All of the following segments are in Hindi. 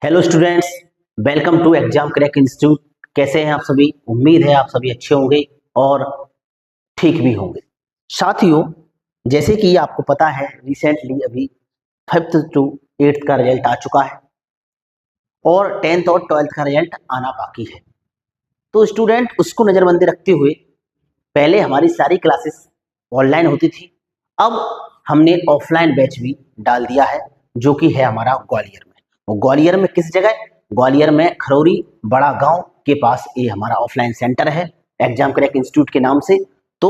Hello students, welcome to exam crack institute. कैसे हैं आप सभी? उम्मीद है आप सभी अच्छे होंगे और ठीक भी होंगे। साथियों, जैसे कि आपको पता है रिसेंटली अभी 5th टू 8th का रिजल्ट आ चुका है और 10th और 12th का रिजल्ट आना बाकी है। तो स्टूडेंट उसको नज़रबंदी रखते हुए पहले हमारी सारी क्लासेस ऑनलाइन होती थी, अब हमने ऑफलाइन बैच भी डाल दिया है जो कि है हमारा ग्वालियर में। वो ग्वालियर में किस जगह? ग्वालियर में खरौरी बड़ा गांव के पास ये हमारा ऑफलाइन सेंटर है एग्जाम क्रैक इंस्टीट्यूट के नाम से। तो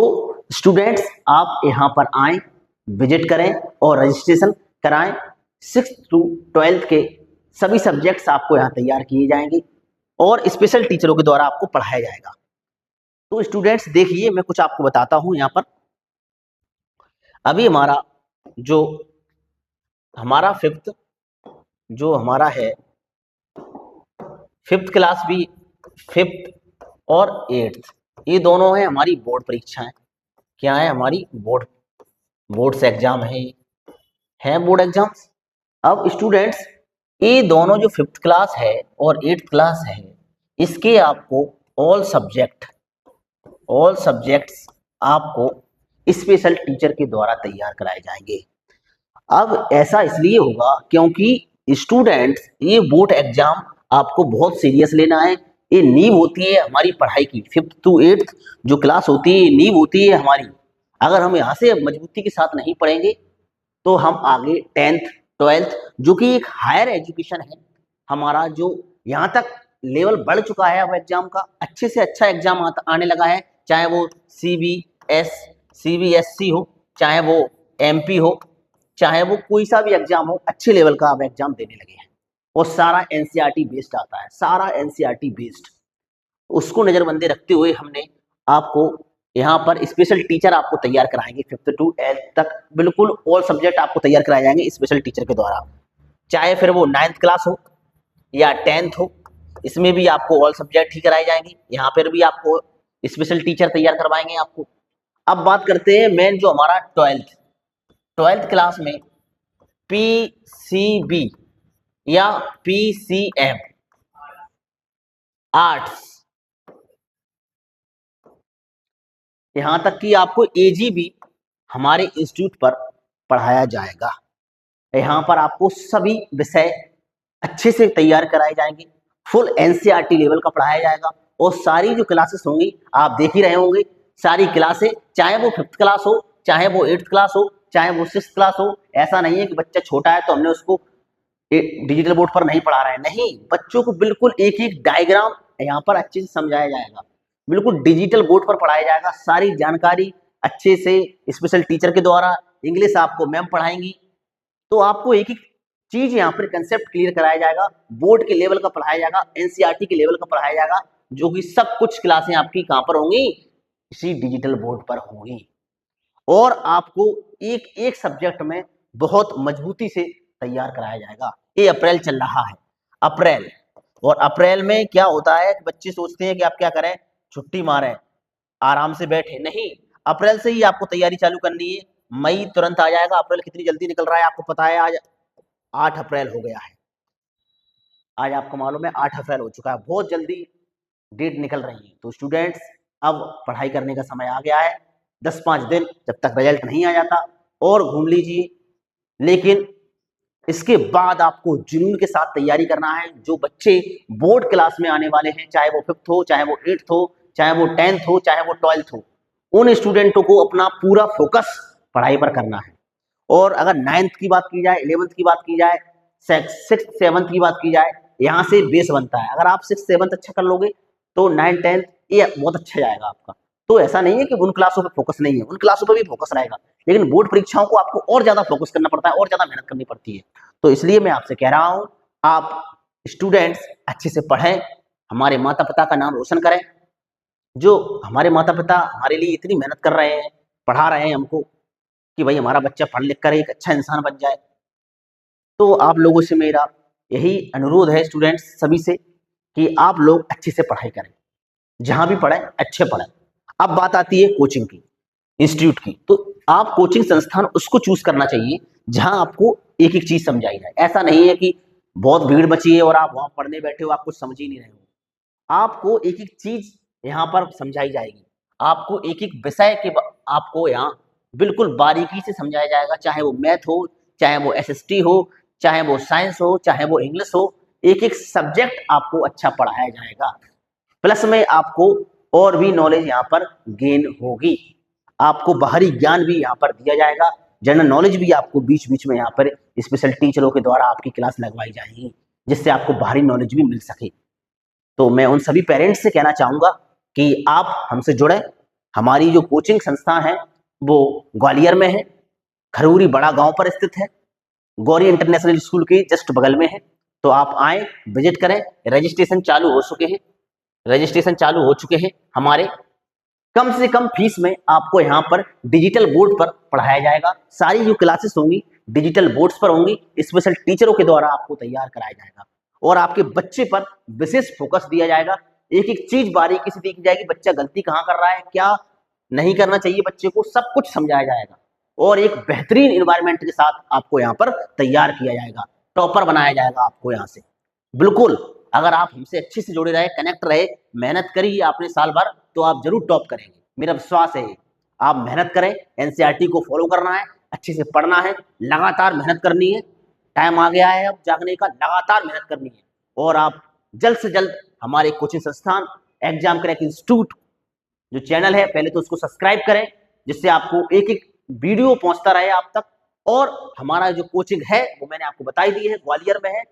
स्टूडेंट्स आप यहाँ पर आएँ, विजिट करें और रजिस्ट्रेशन कराएं। 6th टू 12th के सभी सब्जेक्ट्स आपको यहाँ तैयार किए जाएंगे और स्पेशल टीचरों के द्वारा आपको पढ़ाया जाएगा। तो स्टूडेंट्स देखिए, मैं कुछ आपको बताता हूँ यहाँ पर। अभी हमारा फिफ्थ जो हमारा है, फिफ्थ क्लास भी, फिफ्थ और 8th, ये दोनों है हमारी बोर्ड परीक्षाएं। क्या है? हमारी बोर्ड्स एग्जाम है बोर्ड एग्जाम्स। अब स्टूडेंट्स ये दोनों जो फिफ्थ क्लास है और 8th क्लास है, इसके आपको ऑल सब्जेक्ट्स आपको स्पेशल टीचर के द्वारा तैयार कराए जाएंगे। अब ऐसा इसलिए होगा क्योंकि स्टूडेंट्स ये बोर्ड एग्जाम आपको बहुत सीरियस लेना है। ये नींव होती है हमारी पढ़ाई की। 5th टू 8th जो क्लास होती है, ये नींव होती है हमारी। अगर हम यहाँ से मजबूती के साथ नहीं पढ़ेंगे तो हम आगे 10th 12th जो कि एक हायर एजुकेशन है हमारा, जो यहाँ तक लेवल बढ़ चुका है अब एग्जाम का, अच्छे से अच्छा एग्जाम आने लगा है। चाहे वो CBSC हो, चाहे वो MP हो, चाहे वो कोई सा भी एग्जाम हो, अच्छे लेवल का अब एग्जाम देने लगे हैं और सारा NCERT बेस्ड आता है, सारा NCERT बेस्ड। उसको नजरबंदी रखते हुए हमने आपको यहाँ पर स्पेशल टीचर आपको तैयार कराएंगे। 5th टू 8th तक बिल्कुल ऑल सब्जेक्ट आपको तैयार कराए जाएंगे स्पेशल टीचर के द्वारा। चाहे फिर वो 9th क्लास हो या 10th हो, इसमें भी आपको ऑल सब्जेक्ट ही कराए जाएंगे। यहाँ पर भी आपको स्पेशल टीचर तैयार करवाएंगे आपको। अब बात करते हैं मेन जो हमारा 12th क्लास में PCB या PCM आर्ट्स, यहां तक कि आपको AG भी हमारे इंस्टीट्यूट पर पढ़ाया जाएगा। यहाँ पर आपको सभी विषय अच्छे से तैयार कराए जाएंगे, फुल NCERT लेवल का पढ़ाया जाएगा और सारी जो क्लासेस होंगी आप देख ही रहे होंगे। सारी क्लासें, चाहे वो 5th क्लास हो, चाहे वो 8th क्लास हो, चाहे वो 6th क्लास हो। ऐसा नहीं है कि बच्चा छोटा है तो हमने उसको डिजिटल बोर्ड पर नहीं पढ़ा रहे हैं, नहीं, बच्चों को बिल्कुल एक एक डायग्राम यहाँ पर अच्छे से समझाया जाएगा, बिल्कुल डिजिटल बोर्ड पर पढ़ाया जाएगा। सारी जानकारी अच्छे से स्पेशल टीचर के द्वारा, इंग्लिश आपको मैम पढ़ाएंगी। तो आपको एक एक चीज यहाँ पर कंसेप्ट क्लियर कराया जाएगा, बोर्ड के लेवल का पढ़ाया जाएगा, NCERT के लेवल का पढ़ाया जाएगा, जो कि सब कुछ क्लासें आपकी कहाँ पर होंगी? इसी डिजिटल बोर्ड पर होंगी। और आपको एक एक सब्जेक्ट में बहुत मजबूती से तैयार कराया जाएगा। ये अप्रैल चल रहा है, अप्रैल, और अप्रैल में क्या होता है कि बच्चे सोचते हैं कि आप क्या करें, छुट्टी मारें, आराम से बैठे, नहीं, अप्रैल से ही आपको तैयारी चालू करनी है। मई तुरंत आ जाएगा, अप्रैल कितनी जल्दी निकल रहा है आपको पता है। आज 8 अप्रैल हो गया है, आज आपको मालूम है 8 अप्रैल हो चुका है, बहुत जल्दी डेट निकल रही है। तो स्टूडेंट्स अब पढ़ाई करने का समय आ गया है। 10-5 दिन जब तक रिजल्ट नहीं आ जाता और घूम लीजिए, लेकिन इसके बाद आपको जुनून के साथ तैयारी करना है। जो बच्चे बोर्ड क्लास में आने वाले हैं, चाहे वो 5th हो, चाहे वो 8th हो, चाहे वो 10th हो, चाहे वो 12th हो, उन स्टूडेंटों को अपना पूरा फोकस पढ़ाई पर करना है। और अगर 9th की बात की जाए, 11th की बात की जाए, 6th 7th की बात की जाए, यहाँ से बेस बनता है। अगर आप 6th 7th अच्छा कर लोगे तो 9th 10th ये बहुत अच्छा जाएगा आपका। तो ऐसा नहीं है कि उन क्लासों पे फोकस नहीं है, उन क्लासों पे भी फोकस रहेगा, लेकिन बोर्ड परीक्षाओं को आपको और ज्यादा फोकस करना पड़ता है और ज्यादा मेहनत करनी पड़ती है। तो इसलिए मैं आपसे कह रहा हूं, आप स्टूडेंट्स अच्छे से पढ़ें, हमारे माता पिता का नाम रोशन करें। जो हमारे माता पिता हमारे लिए इतनी मेहनत कर रहे हैं, पढ़ा रहे हैं हमको कि भाई हमारा बच्चा पढ़ लिख कर एक अच्छा इंसान बन जाए, तो आप लोगों से मेरा यही अनुरोध है स्टूडेंट्स सभी से कि आप लोग अच्छे से पढ़ाई करें, जहां भी पढ़ें अच्छे पढ़ें। अब बात आती है कोचिंग की, इंस्टीट्यूट की। तो आप कोचिंग संस्थान उसको चूज करना चाहिए जहां आपको एक एक चीज समझाई जाए। ऐसा नहीं है कि बहुत भीड़ मची है और आप वहां पढ़ने बैठे हो, आप कुछ समझ ही नहीं रहे हो। आपको एक एक चीज यहाँ पर समझाई जाएगी, आपको एक एक विषय के आपको यहाँ बिल्कुल बारीकी से समझाया जाएगा, चाहे वो मैथ हो, चाहे वो एसएसटी हो, चाहे वो साइंस हो, चाहे वो इंग्लिश हो। एक एक सब्जेक्ट आपको अच्छा पढ़ाया जाएगा, प्लस में आपको और भी नॉलेज यहाँ पर गेन होगी। आपको बाहरी ज्ञान भी यहाँ पर दिया जाएगा, जनरल नॉलेज भी आपको बीच बीच में यहाँ पर स्पेशल टीचरों के द्वारा आपकी क्लास लगवाई जाएगी, जिससे आपको बाहरी नॉलेज भी मिल सके। तो मैं उन सभी पेरेंट्स से कहना चाहूँगा कि आप हमसे जुड़ें। हमारी जो कोचिंग संस्था है वो ग्वालियर में है, खरूरी बड़ा गांव पर स्थित है, गौरी इंटरनेशनल स्कूल के जस्ट बगल में है। तो आप आए, विजिट करें। रजिस्ट्रेशन चालू हो चुके हैं, रजिस्ट्रेशन चालू हो चुके हैं हमारे। कम से कम फीस में आपको यहाँ पर डिजिटल बोर्ड पर पढ़ाया जाएगा। सारी जो क्लासेस होंगी डिजिटल बोर्ड्स पर होंगी, स्पेशल टीचरों के द्वारा आपको तैयार कराया जाएगा और आपके बच्चे पर विशेष फोकस दिया जाएगा। एक एक चीज बारीकी से देखी जाएगी, बच्चा गलती कहाँ कर रहा है, क्या नहीं करना चाहिए बच्चे को, सब कुछ समझाया जाएगा और एक बेहतरीन इन्वायरमेंट के साथ आपको यहाँ पर तैयार किया जाएगा, टॉपर बनाया जाएगा आपको यहाँ से। बिल्कुल, अगर आप हमसे अच्छे से जुड़े रहे, कनेक्ट रहे, मेहनत करी आपने साल भर, तो आप जरूर टॉप करेंगे, मेरा विश्वास है। आप मेहनत करें, एनसीईआरटी को फॉलो करना है, अच्छे से पढ़ना है, लगातार मेहनत करनी है। टाइम आ गया है अब जागने का, लगातार मेहनत करनी है और आप जल्द से जल्द हमारे कोचिंग संस्थान एग्जाम क्रैक इंस्टीट्यूट जो चैनल है पहले तो उसको सब्सक्राइब करें, जिससे आपको एक एक वीडियो पहुंचता रहे आप तक। और हमारा जो कोचिंग है वो मैंने आपको बताई दी है, ग्वालियर में है,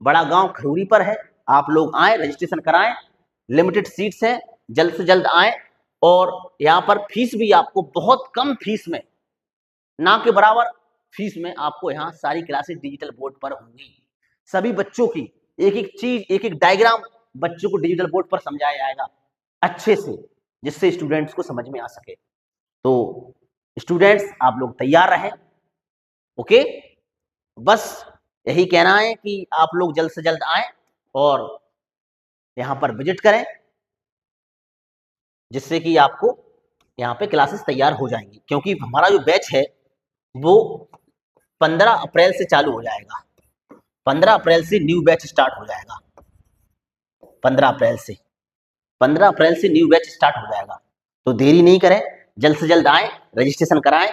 बड़ा गांव खरूरी पर है। आप लोग आए, रजिस्ट्रेशन कराएं, लिमिटेड सीट्स हैं, जल्द से जल्द आए। और यहाँ पर फीस भी आपको बहुत कम फीस में, ना के बराबर फीस में आपको यहाँ सारी क्लासेस डिजिटल बोर्ड पर होंगी। सभी बच्चों की एक एक चीज, एक एक डायग्राम बच्चों को डिजिटल बोर्ड पर समझाया जाएगा अच्छे से, जिससे स्टूडेंट्स को समझ में आ सके। तो स्टूडेंट्स आप लोग तैयार रहें, ओके। बस यही कहना है कि आप लोग जल्द से जल्द आएं और यहाँ पर विजिट करें, जिससे कि आपको यहाँ पे क्लासेस तैयार हो जाएंगी। क्योंकि हमारा जो बैच है वो 15 अप्रैल से चालू हो जाएगा, 15 अप्रैल से न्यू बैच स्टार्ट हो जाएगा, 15 अप्रैल से 15 अप्रैल से न्यू बैच स्टार्ट हो जाएगा। तो देरी नहीं करें, जल्द से जल्द आएं, रजिस्ट्रेशन कराएं।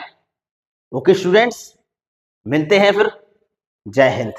ओके स्टूडेंट्स, मिलते हैं फिर। जय हिंद।